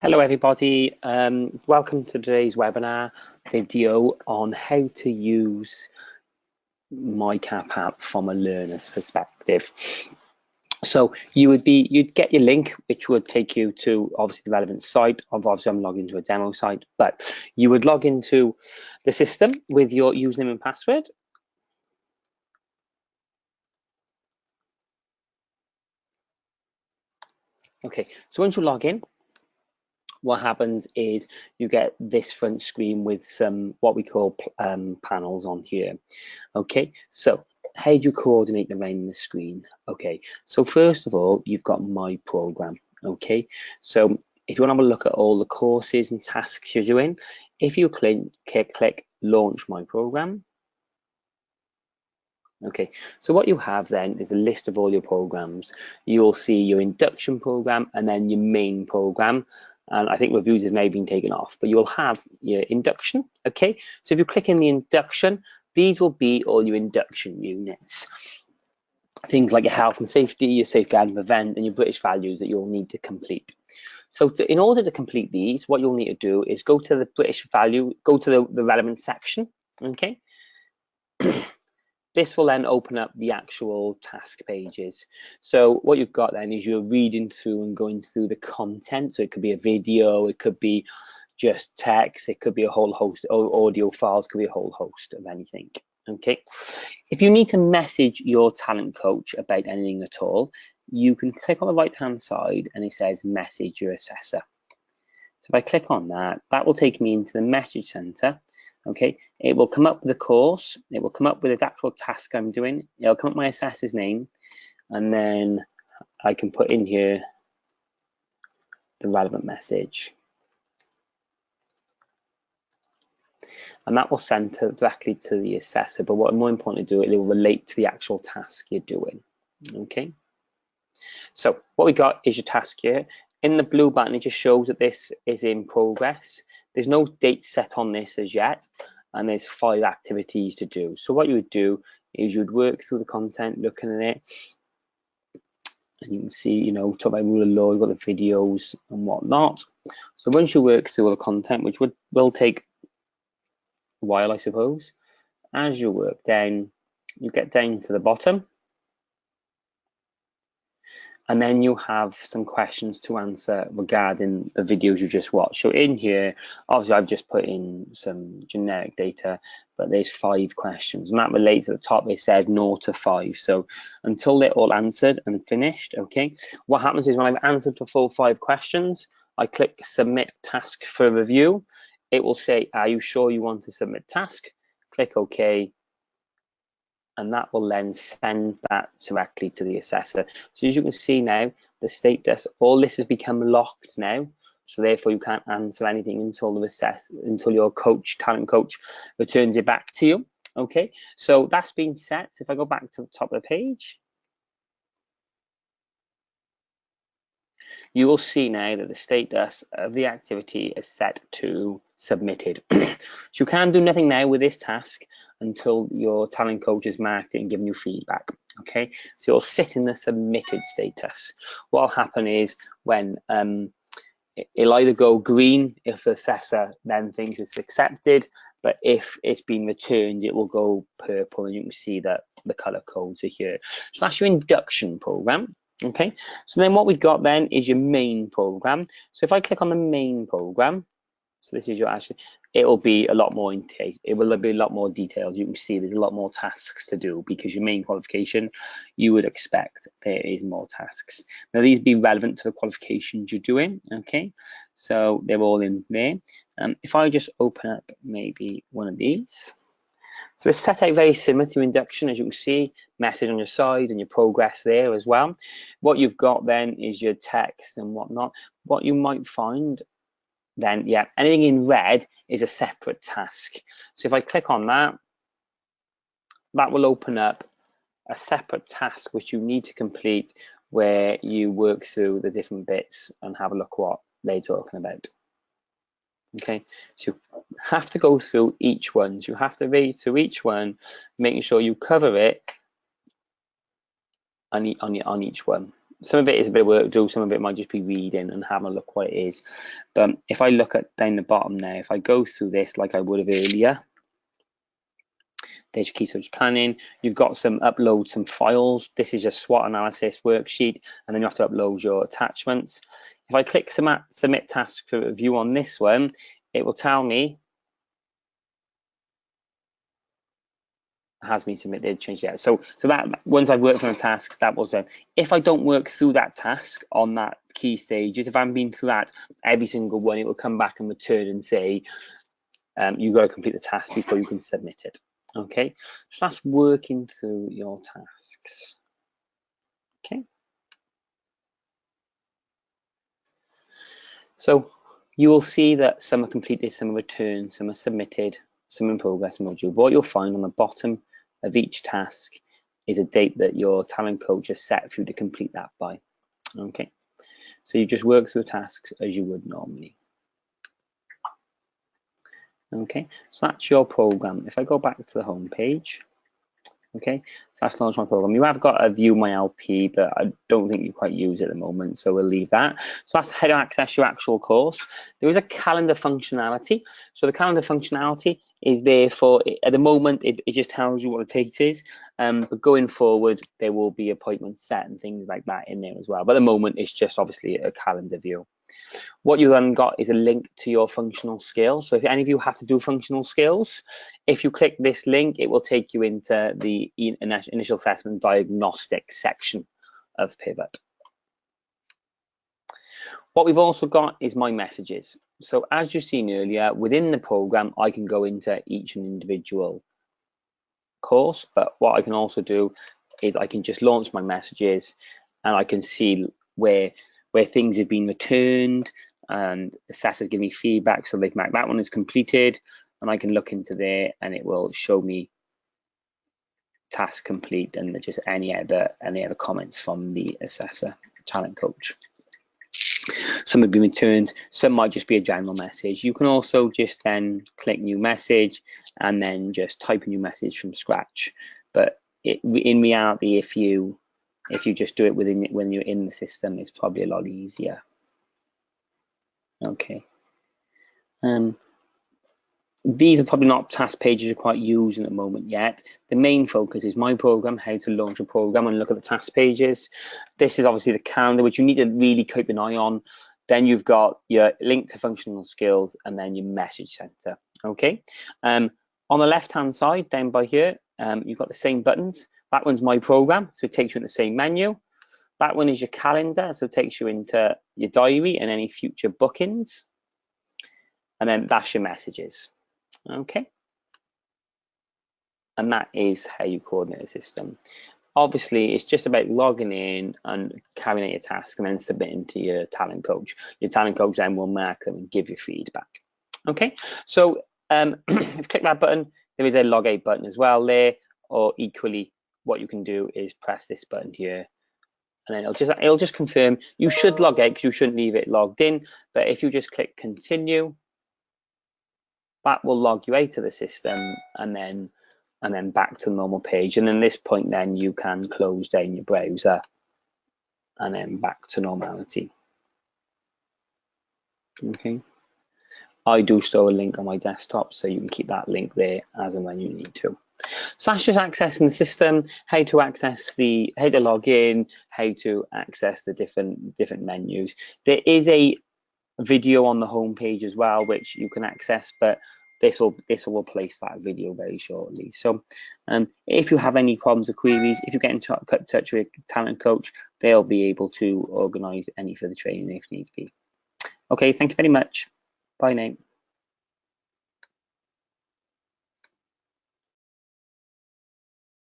Hello everybody, welcome to today's webinar video on how to use my Kaplan from a learner's perspective. So you'd get your link, which would take you to obviously the relevant site. Obviously I'm logged into a demo site, but you would log into the system with your username and password. Okay, so once you log in, what happens is you get this front screen with some what we call panels on here. Okay, so how do you coordinate around the screen? Okay, so first of all, you've got my program. Okay, so if you want to have a look at all the courses and tasks you're doing, if you click launch my program. Okay, so what you have then is a list of all your programs. You will see your induction program and then your main program. And I think reviews has maybe been taken off, but you'll have your induction. Okay, so if you click in the induction, these will be all your induction units. Things like your health and safety, your safeguard and prevent, and your British values that you'll need to complete. So in order to complete these, what you'll need to do is go to the British value, go to the relevant section. Okay. This will then open up the actual task pages. So what you've got then is you're reading through and going through the content. So it could be a video, it could be just text, it could be a whole host of audio files, could be a whole host of anything. Okay. If you need to message your talent coach about anything at all, you can click on the right hand side and it says message your assessor. So if I click on that, that will take me into the message center. Okay, it will come up with the course, it will come up with the actual task I'm doing, it'll come up with my assessor's name, and then I can put in here the relevant message. And that will send directly to the assessor, but what more important to do, it will relate to the actual task you're doing. Okay, so what we got is your task here. In the blue button, it just shows that this is in progress. There's no date set on this as yet, and there's 5 activities to do. So what you would do is you'd work through the content, looking at it, and you can see, you know, talk about rule of law, you've got the videos and whatnot. So once you work through all the content, which will take a while, I suppose, as you work down, you get down to the bottom, and then you have some questions to answer regarding the videos you just watched. So in here, obviously I've just put in some generic data, but there's 5 questions, and that relates at the top. They said 0 to 5. So until they're all answered and finished, okay, what happens is when I've answered the full 5 questions, I click submit task for review. It will say, are you sure you want to submit task? Click OK. And that will then send that directly to the assessor. So as you can see now, the status, all this has become locked now. So therefore you can't answer anything until your talent coach returns it back to you. Okay, so that's been set. So if I go back to the top of the page, you will see now that the status of the activity is set to submitted. So you can do nothing now with this task until your talent coach has marked it and given you feedback. Okay, so you'll sit in the submitted status. What will happen is when it'll either go green if the assessor then thinks it's accepted, but if it's been returned, it will go purple, and you can see that the color codes are here. So that's your induction program. Okay, so then what we've got then is your main program. So if I click on the main program, so this is your actually, it will be a lot more intake. It will be a lot more details. You can see there's a lot more tasks to do because your main qualification, you would expect there is more tasks. Now these be relevant to the qualifications you're doing. Okay, so they're all in there. If I just open up maybe one of these. So it's set out very similar to your induction, as you can see, message on your side and your progress there as well. What you've got then is your text and whatnot. What you might find then, yeah, anything in red is a separate task. So if I click on that, that will open up a separate task which you need to complete, where you work through the different bits and have a look what they're talking about. Okay, so you have to go through each one. So you have to read through each one, making sure you cover it on each one. some of it is a bit of work to do, some of it might just be reading and having a look what it is. But if I look at down the bottom there, if I go through this like I would have earlier, there's your key stage planning. You've got some upload some files. This is your SWOT analysis worksheet, and then you have to upload your attachments. If I click submit task for review on this one, it will tell me has been submitted, changed yet. So that once I've worked on the tasks, that was done. If I don't work through that task on that key stages, if I haven't been through that every single one, it will come back and return and say you've got to complete the task before you can submit it. Okay, so that's working through your tasks. Okay, so you will see that some are completed, some are returned, some are submitted, some in progress module. What you'll find on the bottom of each task is a date that your talent coach has set for you to complete that by. Okay, so you just work through tasks as you would normally. Okay, so that's your program. If I go back to the home page, okay, so that's launched my program. You have got a view my LP, but I don't think you quite use it at the moment, so we'll leave that. So that's how to access your actual course. There is a calendar functionality. So the calendar functionality is there for, at the moment, it just tells you what the date is, but going forward, there will be appointments set and things like that in there as well. But at the moment, it's just obviously a calendar view. What you then got is a link to your functional skills. So if any of you have to do functional skills, if you click this link, it will take you into the initial assessment diagnostic section of Pivot. What we've also got is my messages. So as you've seen earlier, within the program, I can go into each individual course, but what I can also do is I can just launch my messages and I can see where things have been returned and assessors give me feedback, so they can mark that one is completed, and I can look into there and it will show me task complete and just any other comments from the assessor talent coach. Some have been returned, some might just be a general message. You can also just then click new message and then just type a new message from scratch. But in reality, if you just do it when you're in the system, it's probably a lot easier. Okay. These are probably not task pages you're quite using at the moment yet. The main focus is my program, how to launch a program, and look at the task pages. This is obviously the calendar, which you need to really keep an eye on. Then you've got your link to functional skills and then your message center. Okay. On the left-hand side, down by here, you've got the same buttons. That one's my program, so it takes you in the same menu. That one is your calendar, so it takes you into your diary and any future bookings. And then that's your messages. Okay, and that is how you coordinate the system. Obviously, it's just about logging in and carrying out your task and then submitting to your talent coach. Your talent coach then will mark them and give you feedback. Okay, so if you click that button, there is a log out button as well there, or equally, what you can do is press this button here, and then it'll just confirm. You should log out because you shouldn't leave it logged in, but if you just click continue, that will log you out of the system and then back to the normal page. And at this point, then you can close down your browser and then back to normality. Okay. I do store a link on my desktop, so you can keep that link there as and when you need to. So that's just accessing the system, how to log in, how to access the different menus. There is a video on the home page as well, which you can access, but this will replace that video very shortly. So if you have any problems or queries, if you get in touch with a talent coach, they'll be able to organize any further training if needs be. Okay, thank you very much. Bye now.